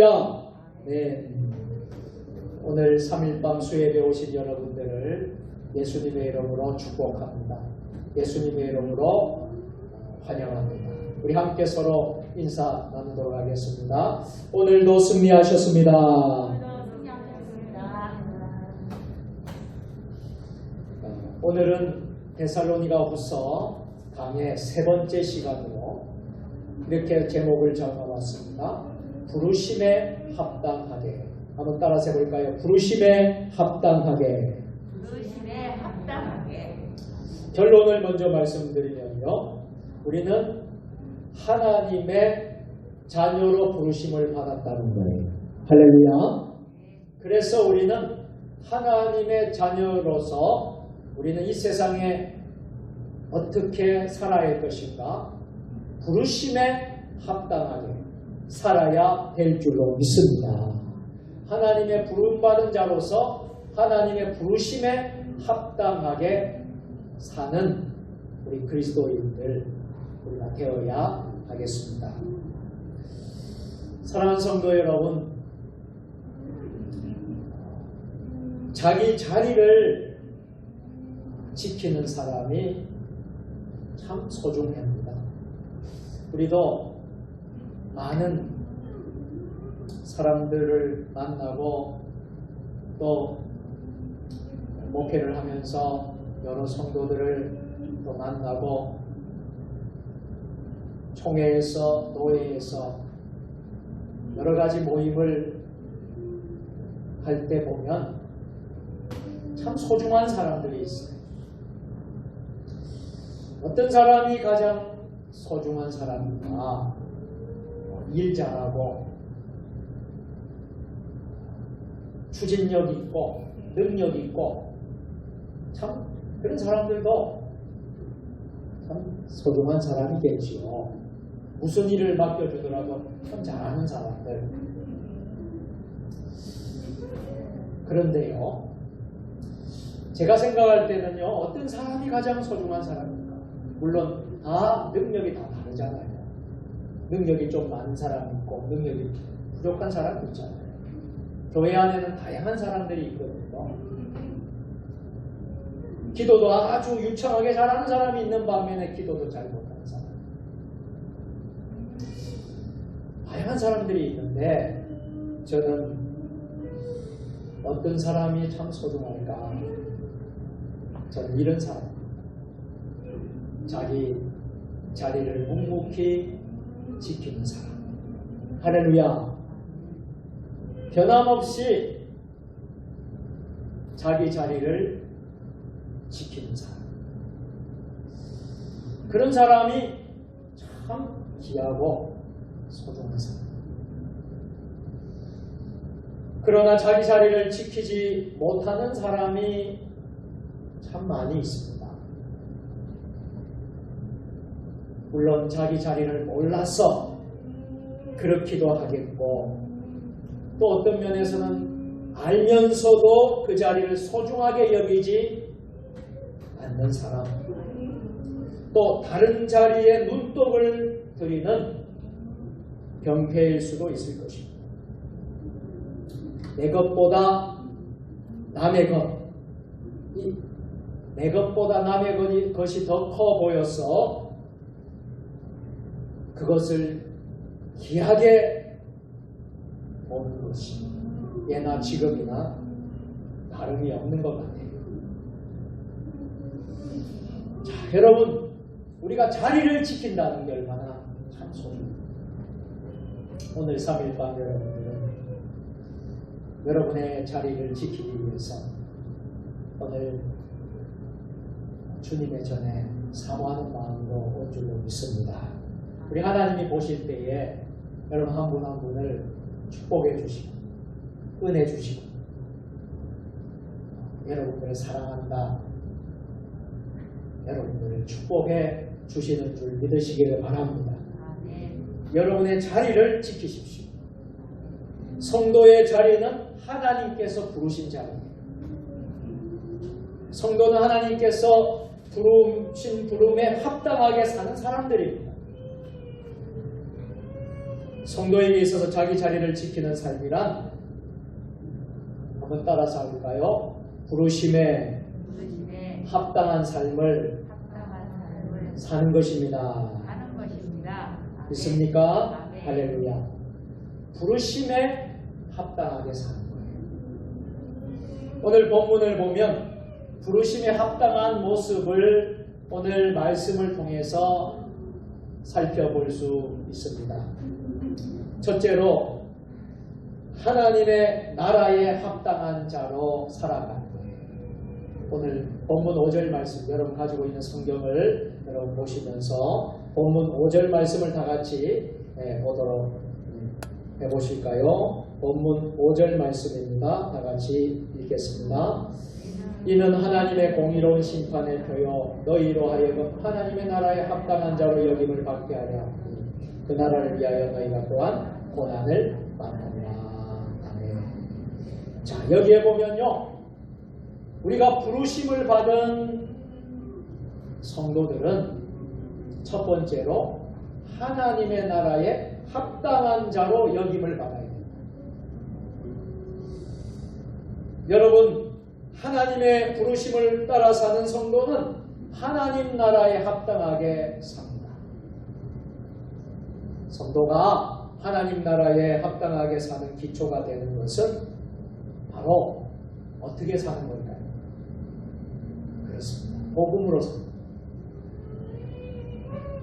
할렐루야. 네. 오늘 3일밤 수예배 오신 여러분들을 예수님의 이름으로 축복합니다. 예수님의 이름으로 환영합니다. 우리 함께 서로 인사 나누도록 하겠습니다. 오늘도 승리하셨습니다. 오늘은 데살로니가후서 강의 세 번째 시간으로 이렇게 제목을 정해봤습니다. 부르심에 합당하게. 한번 따라서 해볼까요? 부르심에 합당하게. 부르심에 합당하게. 결론을 먼저 말씀드리면요, 우리는 하나님의 자녀로 부르심을 받았다는 거예요. 할렐루야. 그래서 우리는 하나님의 자녀로서 우리는 이 세상에 어떻게 살아야 할 것인가? 부르심에 합당하게 살아야 될 줄로 믿습니다. 하나님의 부름받은 자로서 하나님의 부르심에 합당하게 사는 우리 그리스도인들 우리가 되어야 하겠습니다. 사랑하는 성도 여러분, 자기 자리를 지키는 사람이 참 소중합니다. 우리도 많은 사람들을 만나고 또 목회를 하면서 여러 성도들을 또 만나고 총회에서 노회에서 여러 가지 모임을 할 때 보면 참 소중한 사람들이 있어요. 어떤 사람이 가장 소중한 사람인가? 일 잘하고 추진력 있고 능력 있고 참 그런 사람들도 참 소중한 사람이겠지요. 무슨 일을 맡겨주더라도 참 잘하는 사람들. 그런데요, 제가 생각할 때는요, 어떤 사람이 가장 소중한 사람입니까? 물론 다 능력이 다 다르잖아요. 능력이 좀 많은 사람이 있고 능력이 부족한 사람이 있잖아요. 교회 안에는 다양한 사람들이 있거든요. 기도도 아주 유창하게 잘하는 사람이 있는 반면에 기도도 잘 못하는 사람. 다양한 사람들이 있는데 저는 어떤 사람이 참 소중할까? 저는 이런 사람. 자기 자리를 묵묵히 지키는 사람. 할렐루야. 변함없이 자기 자리를 지키는 사람. 그런 사람이 참 귀하고 소중한 사람. 그러나 자기 자리를 지키지 못하는 사람이 참 많이 있습니다. 물론 자기 자리를 몰라서 그렇기도 하겠고 또 어떤 면에서는 알면서도 그 자리를 소중하게 여기지 않는 사람, 또 다른 자리에 눈독을 들이는 병폐일 수도 있을 것입니다. 내 것보다 남의 것, 내 것보다 남의 것이 더 커 보여서 그것을 귀하게 보는 것이 예나 지금이나 다름이 없는 것 같아요. 자, 여러분, 우리가 자리를 지킨다는 게 얼마나 참 소중해요. 오늘 3일밤 여러분들은 여러분의 자리를 지키기 위해서 오늘 주님의 전에 사모하는 마음으로 온 줄로 믿습니다. 우리 하나님이 보실 때에 여러분 한 분 한 분을 축복해 주시고 은혜 주시고 여러분들을 사랑한다, 여러분들을 축복해 주시는 줄 믿으시기를 바랍니다. 여러분의 자리를 지키십시오. 성도의 자리는 하나님께서 부르신 자리입니다. 성도는 하나님께서 부르신 부름에 합당하게 사는 사람들입니다. 성도에게 있어서 자기 자리를 지키는 삶이란 한번 따라서 해볼까요? 부르심에 부르심에 합당한 삶을 합당한 삶을 사는 것입니다. 사는 것입니다. 아멘. 믿습니까? 아멘. 할렐루야. 부르심에 합당하게 사는 거예요. 오늘 본문을 보면 부르심에 합당한 모습을 오늘 말씀을 통해서 살펴볼 수 있습니다. 첫째로 하나님의 나라에 합당한 자로 살아가는 거예요. 오늘 본문 5절 말씀 여러분 가지고 있는 성경을 여러분 보시면서 본문 5절 말씀을 다 같이 보도록 해보실까요? 본문 5절 말씀입니다. 다 같이 읽겠습니다. 이는 하나님의 공의로운 심판의 표요 너희로 하여금 하나님의 나라에 합당한 자로 여김을 받게 하려 하니 그 나라를 위하여 너희가 또한 고난을 받느니라. 아멘. 자, 여기에 보면요, 우리가 부르심을 받은 성도들은 첫 번째로 하나님의 나라에 합당한 자로 여김을 받아야 됩니다. 여러분, 하나님의 부르심을 따라 사는 성도는 하나님 나라에 합당하게 삽니다. 성도가 하나님 나라에 합당하게 사는 기초가 되는 것은 바로 어떻게 사는 걸까요? 그렇습니다. 복음으로 삽니다.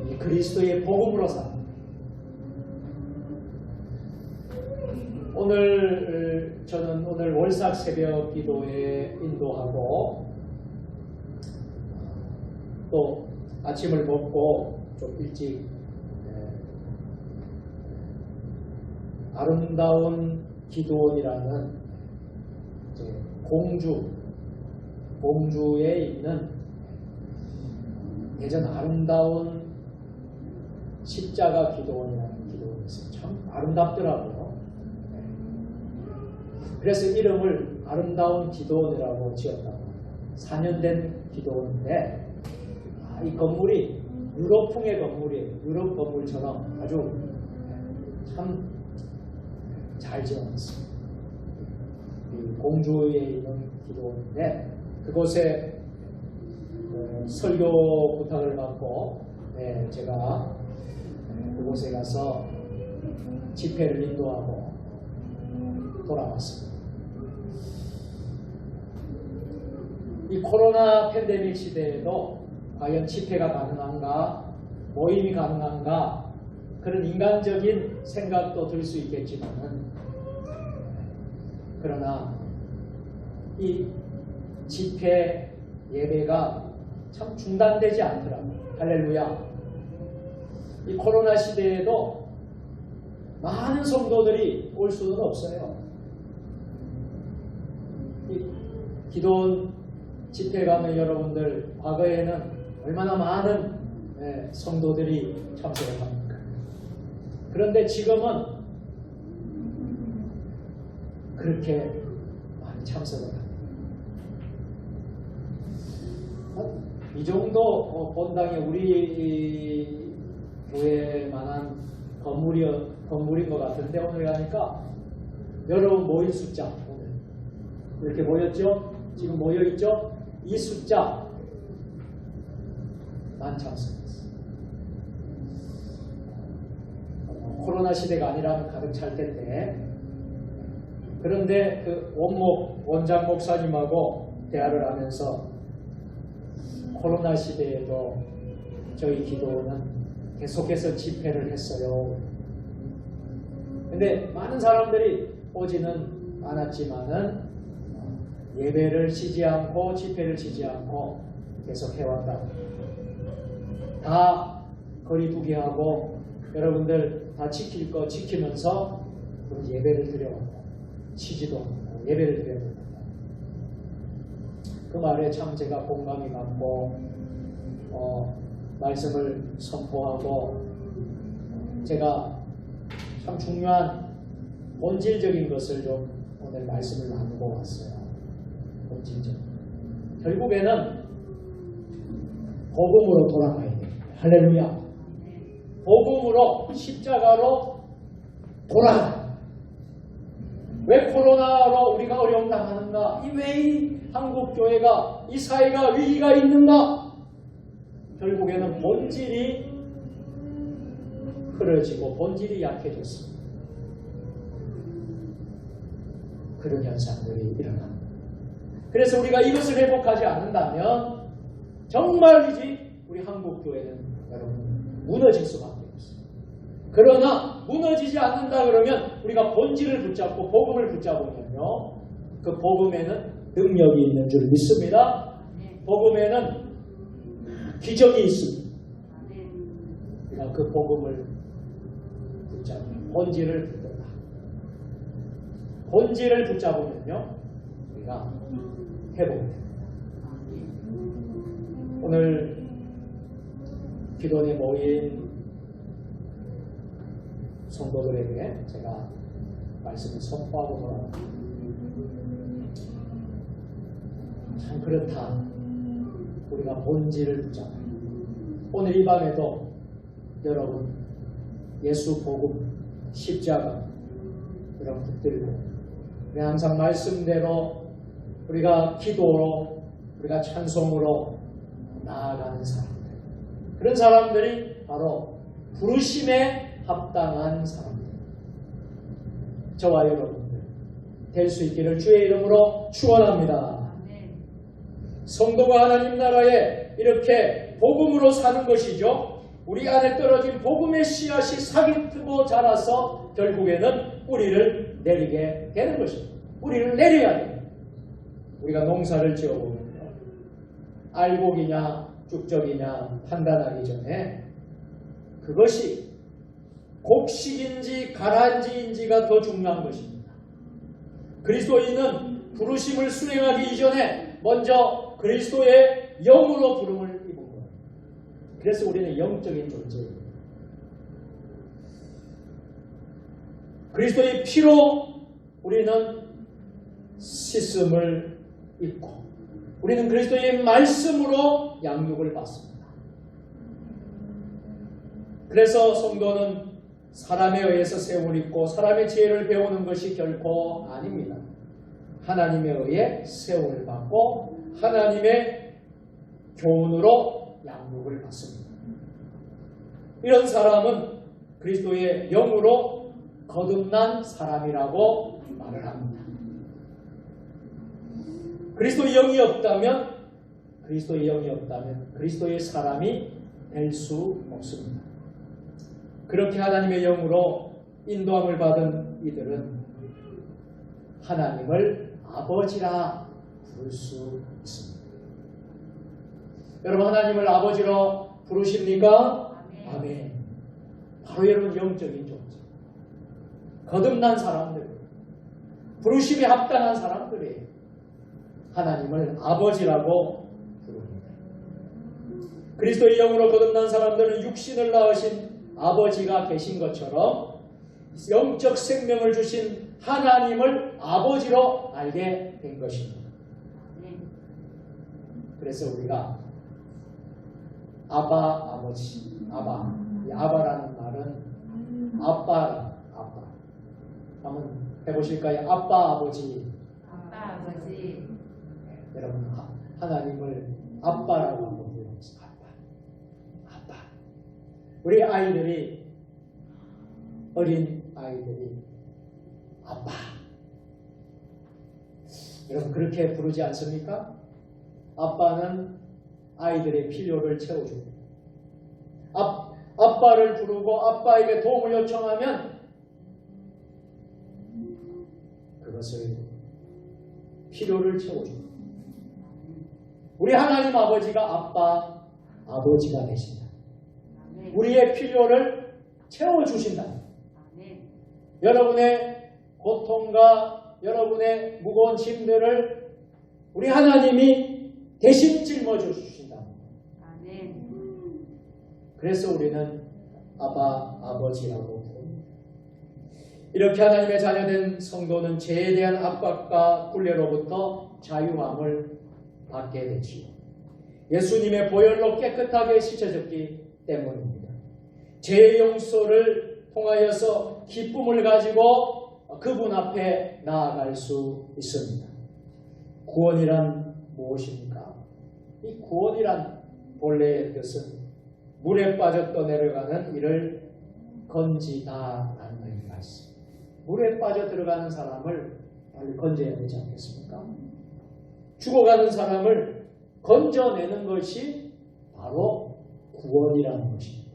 이 그리스도의 복음으로 삽니다. 저는 오늘 월삭 새벽 기도에 인도하고 또 아침을 먹고 좀 일찍 아름다운 기도원이라는 공주에 있는 예전 아름다운 십자가 기도원이라는 기도원이 있어요. 참 아름답더라고요. 그래서 이름을 아름다운 기도원이라고 지었다고 합니다. 4년 된 기도원인데 이 건물이 유럽풍의 건물이에요. 유럽 건물처럼 아주 참 잘 지어놨습니다. 공주에 있는 기도원인데 그곳에 설교 부탁을 받고 제가 그곳에 가서 집회를 인도하고 돌아왔습니다. 이 코로나 팬데믹 시대에도 과연 집회가 가능한가, 모임이 가능한가, 그런 인간적인 생각도 들 수 있겠지만은, 그러나 이 집회 예배가 참 중단되지 않더라고요. 할렐루야. 이 코로나 시대에도 많은 성도들이 올 수는 없어요. 이 기도원 집회 가면 여러분들 과거에는 얼마나 많은 성도들이 참석을 합니까? 그런데 지금은 그렇게 많이 참석을 합니다. 이 정도 본당에 우리 교회만한 건물인 것 같은데 오늘 가니까 여러분 모인 숫자 오늘 이렇게 모였죠? 지금 모여있죠? 이 숫자 만 참석했어요. 코로나 시대가 아니라면 가득 찰 텐데 그런데 그 원장 목사님하고 대화를 하면서 코로나 시대에도 저희 기도는 계속해서 집회를 했어요. 근데 많은 사람들이 오지는 않았지만은 예배를 쉬지 않고 집회를 쉬지 않고 계속 해왔다. 다 거리두기 하고 여러분들 다 지킬 거 지키면서 예배를 드려왔다. 쉬지도 않고 예배를 드려왔다. 그 말에 참 제가 공감이 갔고 말씀을 선포하고 제가 참 중요한 본질적인 것을 좀 오늘 말씀을 나누고 왔어요. 본질적. 결국에는 복음으로 돌아가야 돼요. 할렐루야. 복음으로 십자가로 돌아가. 왜 코로나로 우리가 어려움 당하는가? 왜 이 한국교회가, 이 사회가 위기가 있는가? 결국에는 본질이 흐려지고 본질이 약해졌습니다. 그런 현상들이 일어납니다. 그래서 우리가 이것을 회복하지 않는다면 정말이지 우리 한국교회는 여러분 무너질 수밖에 없습니다. 그러나 무너지지 않는다 그러면 우리가 본질을 붙잡고 복음을 붙잡으면요, 그 복음에는 능력이 있는 줄 믿습니다. 복음에는 기적이 있습니다. 우리가 그 복음을 붙잡고 본질을 붙잡다. 본질을 붙잡으면요, 우리가 회복됩니다. 오늘 기도원에 모인 성도들에게 제가 말씀을 선포하고 돌아갑니다. 참 그렇다. 우리가 본질을 붙잡아요. 오늘 이 밤에도 여러분 예수 복음 십자가 여러분 붙들고 우리 항상 말씀대로 우리가 기도로 우리가 찬송으로 나아가는 사람들, 그런 사람들이 바로 부르심에 합당한 사람들, 저와 여러분들 될 수 있기를 주의 이름으로 축원합니다. 성도가 하나님 나라에 이렇게 복음으로 사는 것이죠. 우리 안에 떨어진 복음의 씨앗이 싹이 트고 자라서 결국에는 뿌리를 내리게 되는 것입니다. 뿌리를 내려야 돼요. 우리가 농사를 지어보면요, 알곡이냐 쭉적이냐 판단하기 전에 그것이 곡식인지 가라앉이인지가 더 중요한 것입니다. 그리스도인은 부르심을 수행하기 이전에 먼저 그리스도의 영으로 부름을 입은 거예요. 그래서 우리는 영적인 존재예요. 그리스도의 피로 우리는 씻음을 입고 우리는 그리스도의 말씀으로 양육을 받습니다. 그래서 성도는 사람에 의해서 세움을 입고 사람의 지혜를 배우는 것이 결코 아닙니다. 하나님에 의해 세움을 받고 하나님의 교훈으로 양육을 받습니다. 이런 사람은 그리스도의 영으로 거듭난 사람이라고 말을 합니다. 그리스도의 영이 없다면 그리스도의 사람이 될 수 없습니다. 그렇게 하나님의 영으로 인도함을 받은 이들은 하나님을 아버지라 부를 수 있습니다. 여러분, 하나님을 아버지로 부르십니까? 아멘. 바로 여러분 영적인 존재, 거듭난 사람들, 부르심에 합당한 사람들이 하나님을 아버지라고 부릅니다. 그리스도의 영으로 거듭난 사람들은 육신을 낳으신 아버지가 계신 것처럼 영적 생명을 주신 하나님을 아버지로 알게 된 것입니다. 그래서 우리가 아바, 아버지, 아바, 이 아바라는 말은 아빠. 한번 해보실까요? 아빠, 아버지. 아빠, 아버지. 여러분, 하나님을 아빠라고 한번 불러보세요. 아빠. 우리 아이들이, 어린 아이들이 아빠. 여러분, 그렇게 부르지 않습니까? 아빠는 아이들의 필요를 채워줍니다. 아빠를 부르고 아빠에게 도움을 요청하면 그것을 필요를 채워줍니다. 우리 하나님 아버지가 아버지가 되신다. 우리의 필요를 채워주신다. 여러분의 고통과 여러분의 무거운 짐들을 우리 하나님이 대신 짊어져 주신다. 그래서 우리는 아버지라고 부릅니다. 이렇게 하나님의 자녀된 성도는 죄에 대한 압박과 굴레로부터 자유함을 받게 되지요. 예수님의 보혈로 깨끗하게 씻어졌기 때문입니다. 죄의 용서를 통하여서 기쁨을 가지고 그분 앞에 나아갈 수 있습니다. 구원이란 무엇입니까? 이 구원이란 본래의 뜻은 물에 빠져 떠내려가는 이를 건지다라는 의미가 있습니다. 물에 빠져 들어가는 사람을 빨리 건져야 되지 않겠습니까? 죽어가는 사람을 건져내는 것이 바로 구원이라는 것입니다.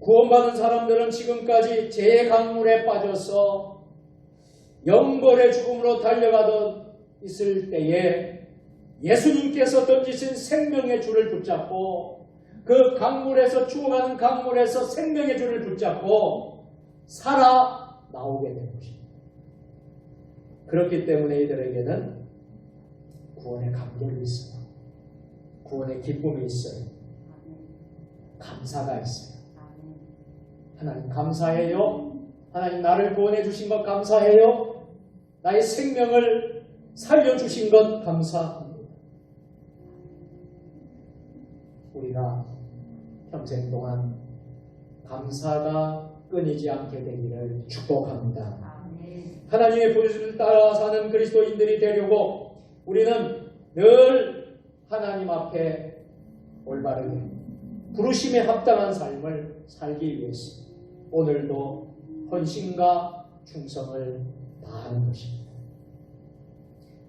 구원받은 사람들은 지금까지 죄의 강물에 빠져서 영벌의 죽음으로 달려가던 있을 때에 예수님께서 던지신 생명의 줄을 붙잡고 그 강물에서 죽어가는 강물에서 생명의 줄을 붙잡고 살아 나오게 된 것입니다. 그렇기 때문에 이들에게는 구원의 감격이 있어요. 구원의 기쁨이 있어요. 감사가 있어요. 하나님 감사해요. 하나님 나를 구원해 주신 것 감사해요. 나의 생명을 살려주신 것 감사합니다. 우리가 평생 동안 감사가 끊이지 않게 되기를 축복합니다. 하나님의 부르심을 따라 사는 그리스도인들이 되려고 우리는 늘 하나님 앞에 올바르게 부르심에 합당한 삶을 살기 위해서 오늘도 헌신과 충성을 다하는 것입니다.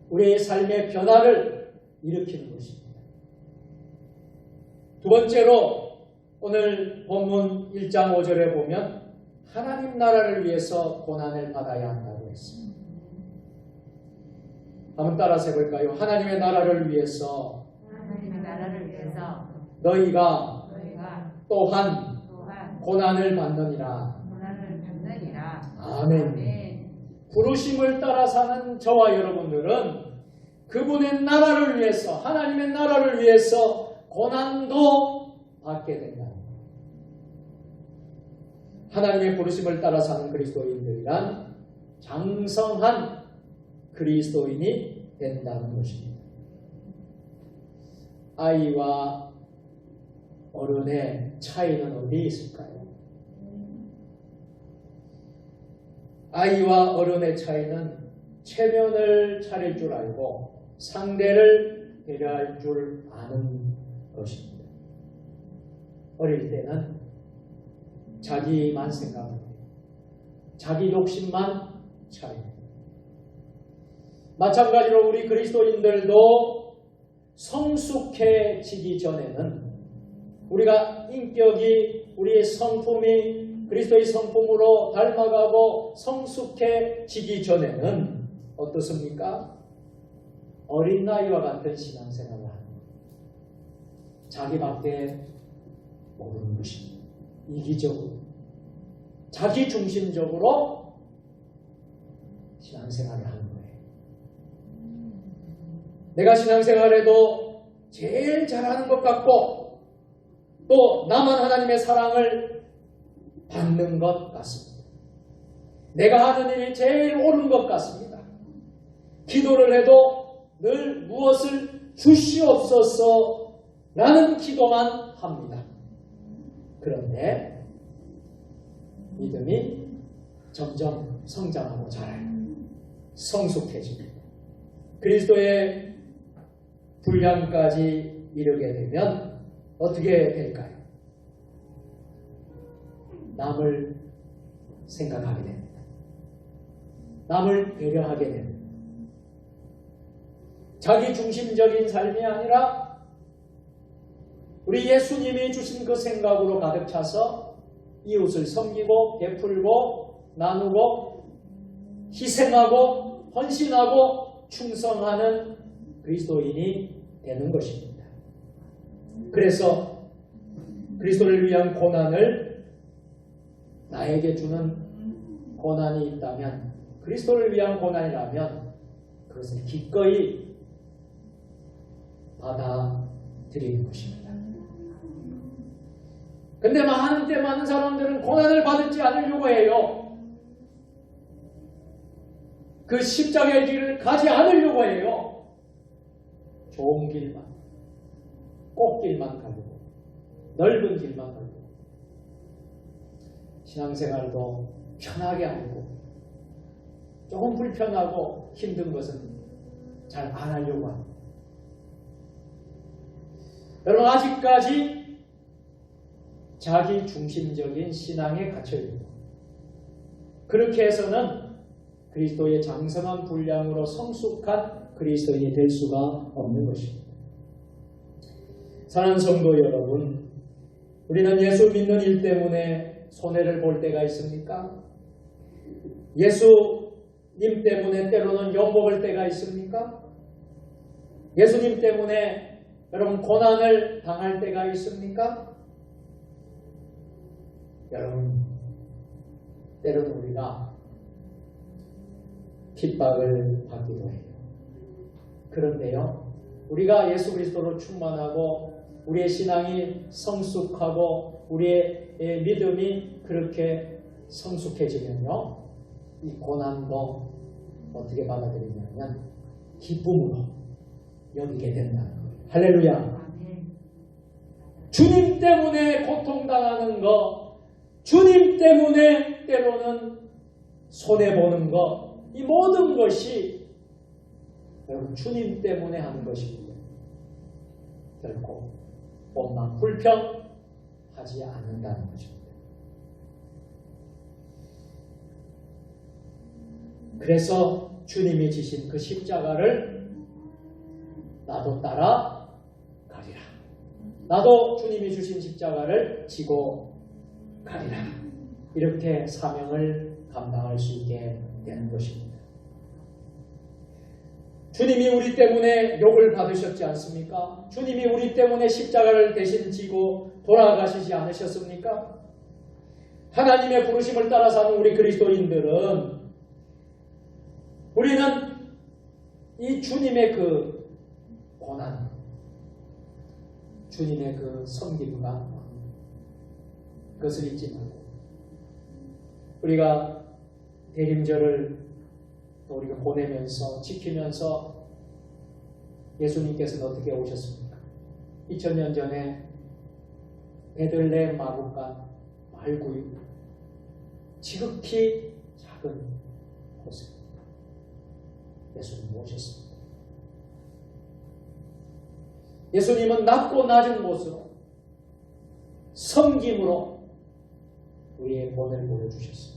우리의 삶의 변화를 일으키는 것입니다. 두 번째로 오늘 본문 1장 5절에 보면 하나님 나라를 위해서 고난을 받아야 한다고 했습니다. 한번 따라서 해볼까요? 하나님의 나라를 위해서 너희가 또한 고난을 받느니라. 아멘. 부르심을 따라 사는 저와 여러분들은 그분의 나라를 위해서 하나님의 나라를 위해서 고난도 받게 된다. 하나님의 부르심을 따라 사는 그리스도인들이란 장성한 그리스도인이 된다는 것입니다. 아이와 어른의 차이는 어디에 있을까요? 아이와 어른의 차이는 체면을 차릴 줄 알고 상대를 배려할 줄 아는 것입니다. 어릴 때는 자기만 생각합니다. 자기 욕심만 차립니다. 마찬가지로 우리 그리스도인들도 성숙해지기 전에는 우리가 인격이 우리의 성품이 그리스도의 성품으로 닮아가고 성숙해지기 전에는 어떻습니까? 어린 나이와 같은 신앙생활을 하는 거예요. 자기밖에 모르는 것입니다. 이기적으로 자기중심적으로 신앙생활을 하는 거예요. 내가 신앙생활에도 제일 잘하는 것 같고 또 나만 하나님의 사랑을 받는 것 같습니다. 내가 하는 일이 제일 옳은 것 같습니다. 기도를 해도 늘 무엇을 주시옵소서 라는 기도만 합니다. 그런데 믿음이 점점 성장하고 자라요. 성숙해집니다. 그리스도의 분량까지 이르게 되면 어떻게 될까요? 남을 생각하게 됩니다. 남을 배려하게 됩니다. 자기 중심적인 삶이 아니라 우리 예수님이 주신 그 생각으로 가득 차서 이웃을 섬기고 베풀고 나누고 희생하고 헌신하고 충성하는 그리스도인이 되는 것입니다. 그래서 그리스도를 위한 고난을 나에게 주는 고난이 있다면 그리스도를 위한 고난이라면 그것을 기꺼이 받아들이는 것입니다. 근데 많은 사람들은 고난을 받지 않으려고 해요. 그 십자가의 길을 가지 않으려고 해요. 좋은 길만, 꽃길만 가려고, 넓은 길만 가려고. 신앙생활도 편하게 하고 조금 불편하고 힘든 것은 잘 안 하려고 합니다. 여러분 아직까지 자기 중심적인 신앙에 갇혀 있고 그렇게 해서는 그리스도의 장성한 분량으로 성숙한 그리스도인이 될 수가 없는 것입니다. 사랑하는 성도 여러분, 우리는 예수 믿는 일 때문에 손해를 볼 때가 있습니까? 예수님 때문에 때로는 욕먹을 때가 있습니까? 예수님 때문에 여러분 고난을 당할 때가 있습니까? 여러분, 때로는 우리가 핍박을 받기도 해요. 그런데요, 우리가 예수 그리스도로 충만하고 우리의 신앙이 성숙하고 우리의 믿음이 그렇게 성숙해지면요, 이 고난도 어떻게 받아들이냐면 기쁨으로 여기게 된다는 거예요. 할렐루야. 주님 때문에 고통당하는 거, 주님 때문에 때로는 손해보는 거, 이 모든 것이 여러분 주님 때문에 하는 것이고요. 결코 원망 불평하지 않는다는 것입니다. 그래서 주님이 지신 그 십자가를 나도 따라 가리라. 나도 주님이 주신 십자가를 지고 가리라. 이렇게 사명을 감당할 수 있게 되는 것입니다. 주님이 우리 때문에 욕을 받으셨지 않습니까? 주님이 우리 때문에 십자가를 대신 지고 돌아가시지 않으셨습니까? 하나님의 부르심을 따라 사는 우리 그리스도인들은 우리는 이 주님의 그 고난, 주님의 그 섬김과 그것을 잊지 말고 우리가 대림절을 또 우리가 보내면서 지키면서 예수님께서는 어떻게 오셨습니까? 2000년 전에 베들레헴 마구간 말구유 지극히 작은 곳에 예수님이 오셨습니다. 예수님은 낮고 낮은 곳으로 섬김으로 우리의 본을 보여주셨습니다.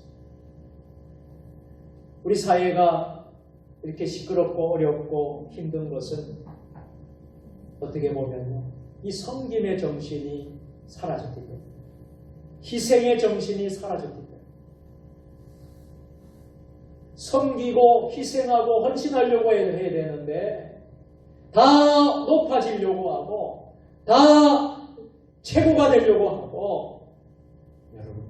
우리 사회가 이렇게 시끄럽고 어렵고 힘든 것은 어떻게 보면 이 섬김의 정신이 사라졌기 때문에, 희생의 정신이 사라졌기 때문에, 섬기고 희생하고 헌신하려고 해야 되는데 다 높아지려고 하고 다 최고가 되려고 하고, 여러분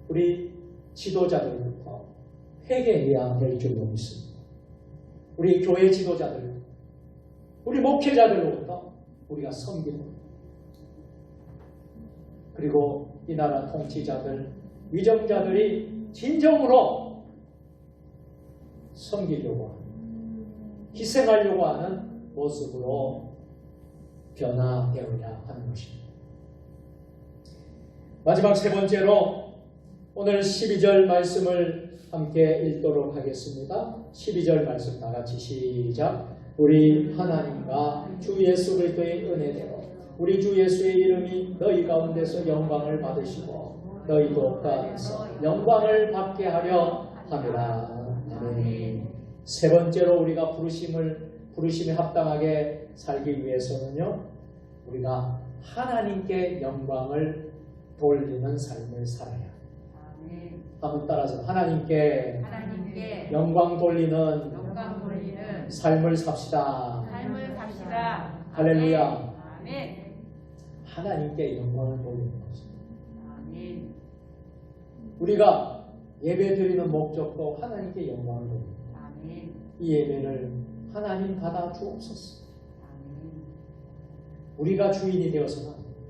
우리 지도자들부터 회개해야 될 줄로 믿습니다. 우리 교회 지도자들, 우리 목회자들로부터 우리가 섬기고, 그리고 이 나라 통치자들, 위정자들이 진정으로 섬기려고 하는, 희생하려고 하는 모습으로 변화되어야 하는 것입니다. 마지막 세 번째로 오늘 12절 말씀을 함께 읽도록 하겠습니다. 12절 말씀 다 같이 시작. 우리 하나님과 주 예수 그리스도의 은혜대로 우리 주 예수의 이름이 너희 가운데서 영광을 받으시고 너희도 그 안에서 영광을 받게 하려 함이라. 아멘. 세 번째로 우리가 부르심에 합당하게 살기 위해서는요, 우리가 하나님께 영광을 돌리는 삶을 살아야 합니다. 한번 따라서 하나님께 영광 돌리는 삶을 삽시다. 할렐루야. 아멘. 하나님께 영광을 돌리는 것입니다. 우리가 예배 드리는 목적도 하나님께 영광을 돌립니다. 이 예배를 하나님 받아 주옵소서. 우리가 주인이 되어서는 안 됩니다.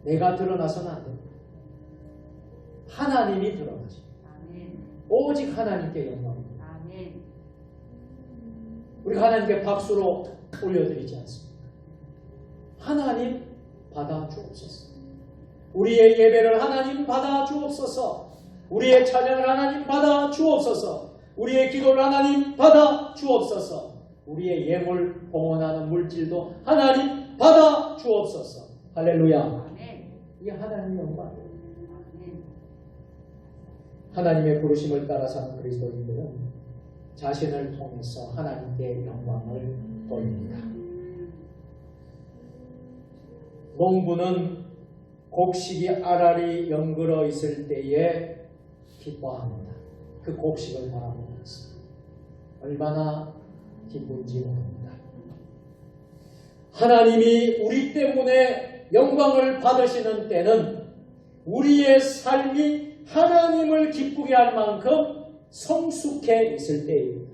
내가 드러나서는 안 됩니다. 하나님이 드러나십니다. 오직 하나님께 영광입니다. 우리가 하나님께 박수로 올려드리지 않습니다. 하나님 받아 주옵소서. 우리의 예배를 하나님 받아 주옵소서. 우리의 찬양을 하나님 받아 주옵소서. 우리의 기도를 하나님 받아 주옵소서. 우리의 예물 봉헌하는 물질도 하나님 받아 주옵소서. 할렐루야. 이 하나님의 영광. 하나님의 부르심을 따라 사는 그리스도인들은 자신을 통해서 하나님께 영광을 돌립니다. 농부는 곡식이 알알이 연그러 있을 때에 기뻐합니다. 그 곡식을 바라보면서 얼마나 기쁜지 모릅니다. 하나님이 우리 때문에 영광을 받으시는 때는 우리의 삶이 하나님을 기쁘게 할 만큼 성숙해 있을 때입니다.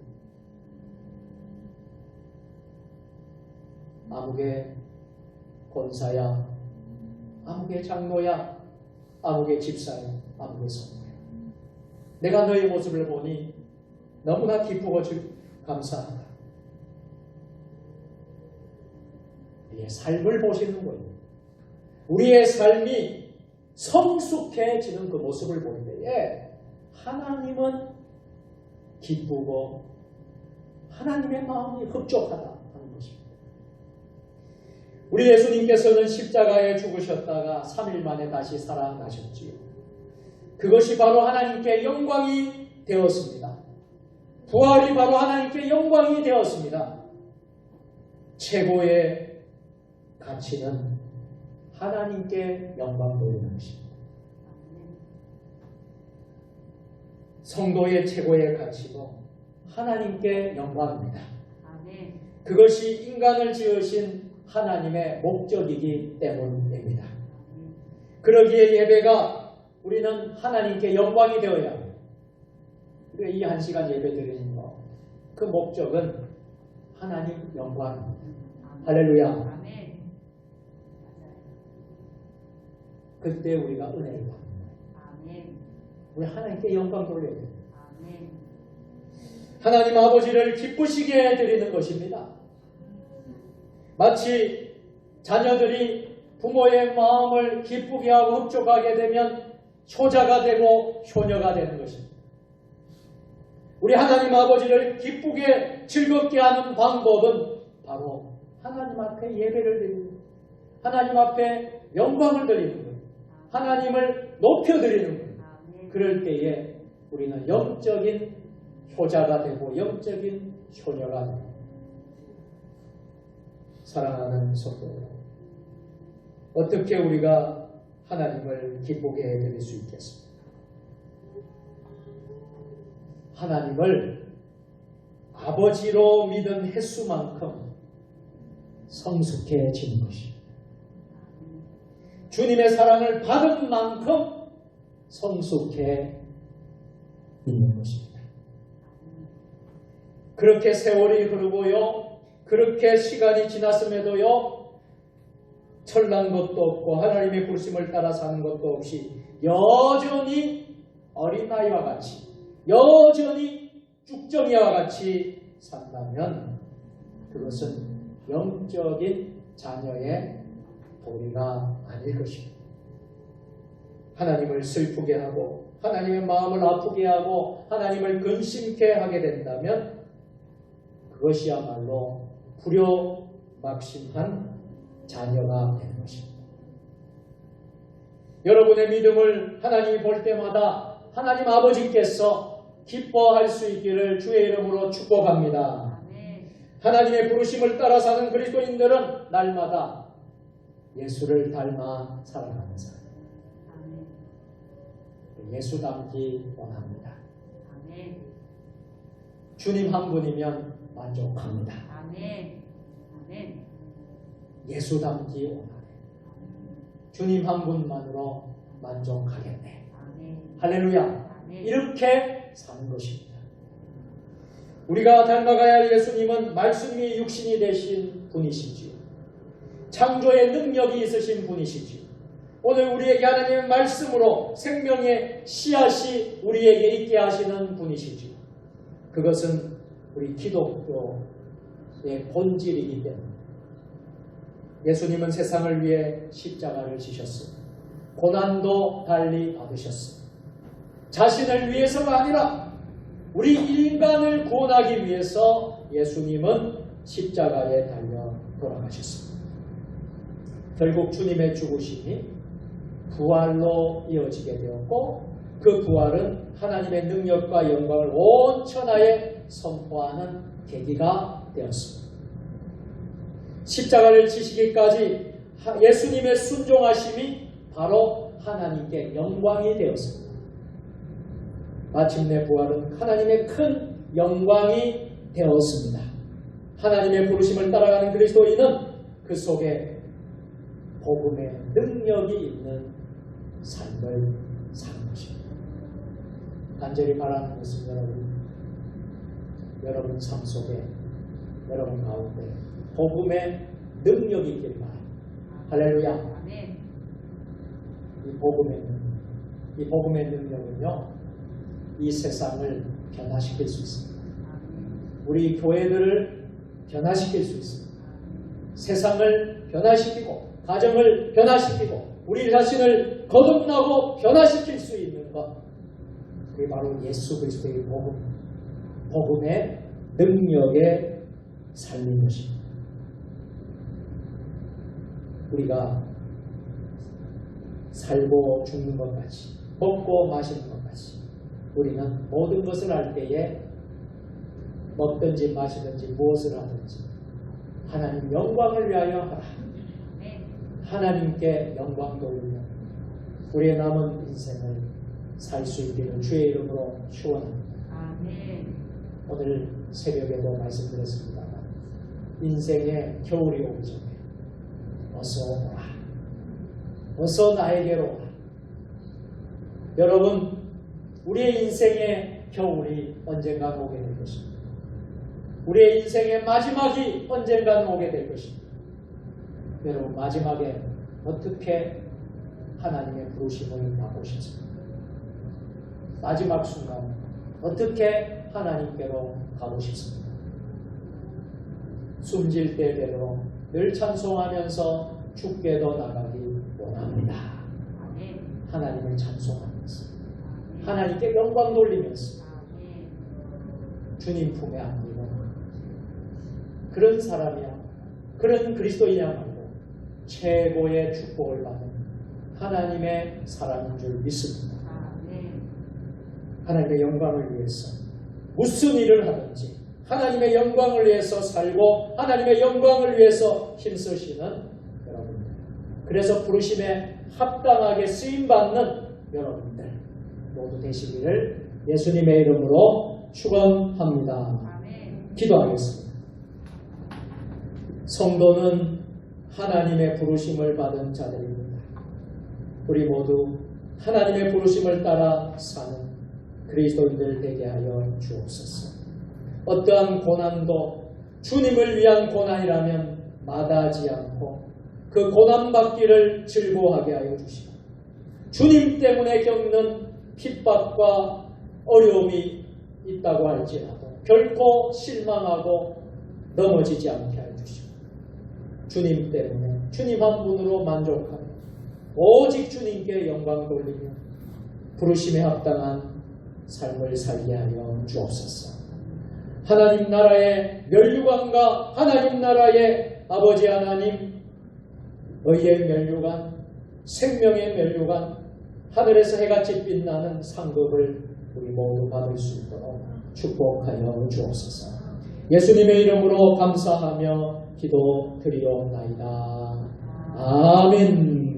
아무개 권사야, 아무개 장로야, 아무개 집사야, 아무개 성도야. 내가 너의 모습을 보니 너무나 기쁘고 감사하다. 우리의 삶을 보시는 거예요. 우리의 삶이 성숙해지는 그 모습을 볼 때에 하나님은 기쁘고 하나님의 마음이 흡족하다 하는 것입니다. 우리 예수님께서는 십자가에 죽으셨다가 3일 만에 다시 살아나셨지요. 그것이 바로 하나님께 영광이 되었습니다. 부활이 바로 하나님께 영광이 되었습니다. 최고의 가치는 하나님께 영광 돌리는 것입니다. 성도의 최고의 가치도 하나님께 영광입니다. 그것이 인간을 지으신 하나님의 목적이기 때문입니다. 그러기에 예배가 우리는 하나님께 영광이 되어야 합니다. 우리가 이 1시간 예배 드리는 것, 그 목적은 하나님 영광입니다. 할렐루야. 그때 우리가 은혜를 받습니다. 우리 하나님께 영광 돌려야 됩니다. 하나님 아버지를 기쁘시게 해드리는 것입니다. 마치 자녀들이 부모의 마음을 기쁘게 하고 흡족하게 되면 효자가 되고 효녀가 되는 것입니다. 우리 하나님 아버지를 기쁘게 즐겁게 하는 방법은 바로 하나님 앞에 예배를 드리는 거예요. 하나님 앞에 영광을 드리는 거예요. 하나님을 높여드리는 거예요. 그럴 때에 우리는 영적인 효자가 되고 영적인 효녀가 됩니다. 사랑하는 성도 여러분, 어떻게 우리가 하나님을 기쁘게 해드릴 수 있겠습니까? 하나님을 아버지로 믿은 횟수만큼 성숙해지는 것입니다. 주님의 사랑을 받은 만큼 성숙해 있는 것입니다. 그렇게 세월이 흐르고요, 그렇게 시간이 지났음에도요, 철난 것도 없고 하나님의 부르심을 따라 사는 것도 없이 여전히 어린아이와 같이, 여전히 쭉정이와 같이 산다면 그것은 영적인 자녀의 도리가 아닐 것입니다. 하나님을 슬프게 하고 하나님의 마음을 아프게 하고 하나님을 근심케 하게 된다면 그것이야말로 불효막심한 자녀가 되는 것입니다. 여러분의 믿음을 하나님이 볼 때마다 하나님 아버지께서 기뻐할 수 있기를 주의 이름으로 축복합니다. 하나님의 부르심을 따라 사는 그리스도인들은 날마다 예수를 닮아 살아가는 사람. 예수 닮기 원합니다. 주님 한 분이면 만족합니다. 예수 닮기 원하네. 주님 한 분만으로 만족하겠네. 할렐루야. 이렇게 사는 것입니다. 우리가 닮아가야 할 예수님은 말씀이 육신이 되신 분이시지요. 창조의 능력이 있으신 분이시지요. 오늘 우리에게 하나님의 말씀으로 생명의 씨앗이 우리에게 있게 하시는 분이시지요. 그것은 우리 기독교의 본질이기 때문에 예수님은 세상을 위해 십자가를 지셨습니다. 고난도 달리 받으셨습니다. 자신을 위해서가 아니라 우리 인간을 구원하기 위해서 예수님은 십자가에 달려 돌아가셨습니다. 결국 주님의 죽으심이 부활로 이어지게 되었고 그 부활은 하나님의 능력과 영광을 온 천하에 선포하는 계기가 되었습니다. 십자가를 지시기까지 예수님의 순종하심이 바로 하나님께 영광이 되었습니다. 마침내 부활은 하나님의 큰 영광이 되었습니다. 하나님의 부르심을 따라가는 그리스도인은 그 속에 복음의 능력이 있는 삶을 사는 것입니다. 간절히 바라는 것은 여러분 삶 속에 여러분 가운데 복음의 능력이 있길 바랍니다. 할렐루야. 이 복음의 능력은요, 이 세상을 변화시킬 수 있습니다. 우리 교회들을 변화시킬 수 있습니다. 세상을 변화시키고 가정을 변화시키고 우리 자신을 거듭나고 변화시킬 수 있는 것, 그게 바로 예수 그리스도의 복음의 능력의 삶인 것입니다. 우리가 살고 죽는 것 같이, 먹고 마시는 것 같이, 우리는 모든 것을 할 때에 먹든지 마시든지 무엇을 하든지 하나님 영광을 위하여 하라. 하나님께 영광 돌리며 우리의 남은 인생을 살 수 있기를 주의 이름으로 축원합니다. 오늘 새벽에도 말씀드렸습니다만 인생의 겨울이 오기 전에 어서 오라. 어서 나에게로 오라. 여러분, 우리의 인생의 겨울이 언젠간 오게 될 것입니다. 우리의 인생의 마지막이 언젠간 오게 될 것입니다. 여러분, 마지막에 어떻게 하나님의 부르심을 받고 싶습니까? 마지막 순간 어떻게 하나님께로 가고 싶습니까? 숨질 때대로 늘 찬송하면서 죽게도 나가기 원합니다. 하나님을 찬송하면서 하나님께 영광 돌리면서 주님 품에 안기는 그런 사람이야, 그런 그리스도인이야말로 최고의 축복을 받는 하나님의 사람인 줄 믿습니다. 하나님의 영광을 위해서 무슨 일을 하든지 하나님의 영광을 위해서 살고 하나님의 영광을 위해서 힘쓰시는 여러분들, 그래서 부르심에 합당하게 쓰임받는 여러분들 모두 되시기를 예수님의 이름으로 축원합니다. 기도하겠습니다. 성도는 하나님의 부르심을 받은 자들입니다. 우리 모두 하나님의 부르심을 따라 사는 그리스도인들 되게 하여 주옵소서. 어떠한 고난도 주님을 위한 고난이라면 마다하지 않고 그 고난받기를 즐거워하게 하여 주시고, 주님 때문에 겪는 핍박과 어려움이 있다고 할지라도 결코 실망하고 넘어지지 않게 하여 주시고, 주님 때문에 주님 한 분으로 만족하며 오직 주님께 영광 돌리며 부르심에 합당한 삶을 살게 하여 주옵소서. 하나님 나라의 면류관과 하나님 나라의 아버지 하나님 의의 면류관, 생명의 면류관, 하늘에서 해같이 빛나는 상급을 우리 모두 받을 수 있도록 축복하여 주옵소서. 예수님의 이름으로 감사하며 기도드리옵나이다. 아멘.